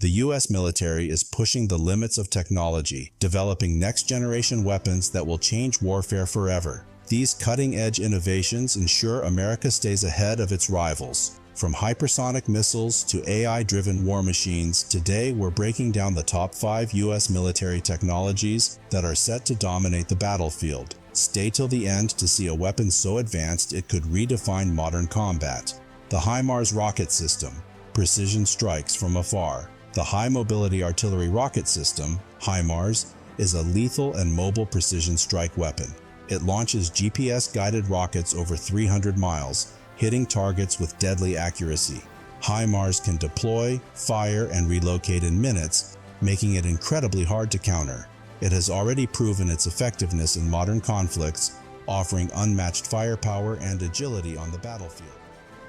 The U.S. military is pushing the limits of technology, developing next-generation weapons that will change warfare forever. These cutting-edge innovations ensure America stays ahead of its rivals. From hypersonic missiles to AI-driven war machines, today we're breaking down the top 5 U.S. military technologies that are set to dominate the battlefield. Stay till the end to see a weapon so advanced it could redefine modern combat. The HIMARS rocket system, precision strikes from afar. The High Mobility Artillery Rocket System, HIMARS, is a lethal and mobile precision strike weapon. It launches GPS-guided rockets over 300 miles, hitting targets with deadly accuracy. HIMARS can deploy, fire, and relocate in minutes, making it incredibly hard to counter. It has already proven its effectiveness in modern conflicts, offering unmatched firepower and agility on the battlefield.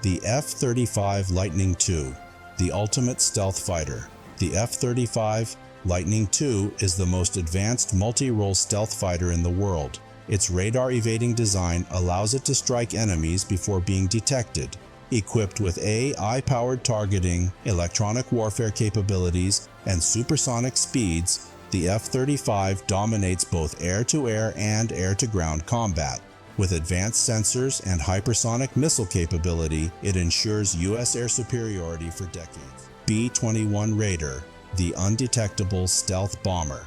The F-35 Lightning II, the ultimate stealth fighter. The F-35 Lightning II is the most advanced multi-role stealth fighter in the world. Its radar-evading design allows it to strike enemies before being detected. Equipped with AI-powered targeting, electronic warfare capabilities, and supersonic speeds, the F-35 dominates both air-to-air and air-to-ground combat. With advanced sensors and hypersonic missile capability, it ensures U.S. air superiority for decades. B-21 Raider, the undetectable stealth bomber.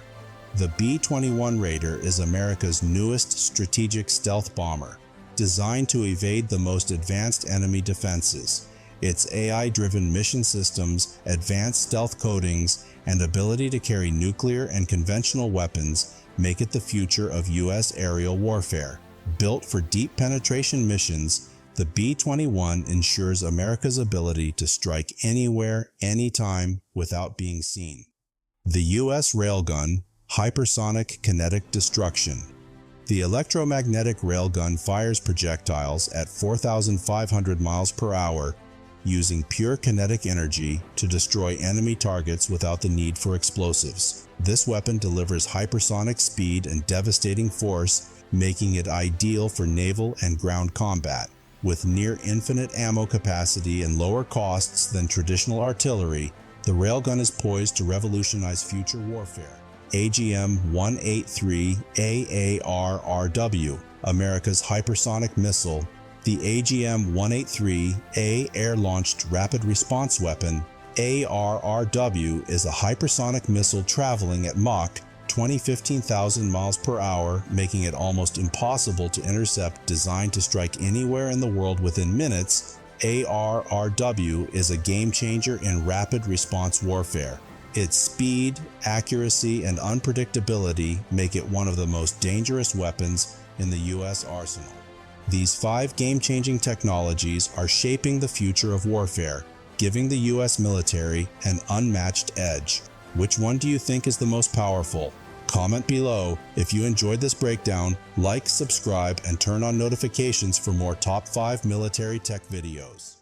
The B-21 Raider is America's newest strategic stealth bomber, designed to evade the most advanced enemy defenses. Its AI-driven mission systems, advanced stealth coatings, and ability to carry nuclear and conventional weapons make it the future of U.S. aerial warfare. Built for deep penetration missions, the B-21 ensures America's ability to strike anywhere, anytime, without being seen. The U.S. railgun, Hypersonic Kinetic Destruction. The electromagnetic railgun fires projectiles at 4,500 miles per hour using pure kinetic energy to destroy enemy targets without the need for explosives. This weapon delivers hypersonic speed and devastating force, making it ideal for naval and ground combat. With near-infinite ammo capacity and lower costs than traditional artillery, the railgun is poised to revolutionize future warfare. AGM-183 AARRW, America's hypersonic missile. The AGM-183A air-launched rapid response weapon, ARRW, is a hypersonic missile traveling at Mach 15,000 miles per hour, making it almost impossible to intercept. Designed to strike anywhere in the world within minutes, ARRW is a game-changer in rapid response warfare. Its speed, accuracy, and unpredictability make it one of the most dangerous weapons in the U.S. arsenal. These 5 game-changing technologies are shaping the future of warfare, giving the U.S. military an unmatched edge. Which one do you think is the most powerful? Comment below. If you enjoyed this breakdown, like, subscribe, and turn on notifications for more top 5 military tech videos.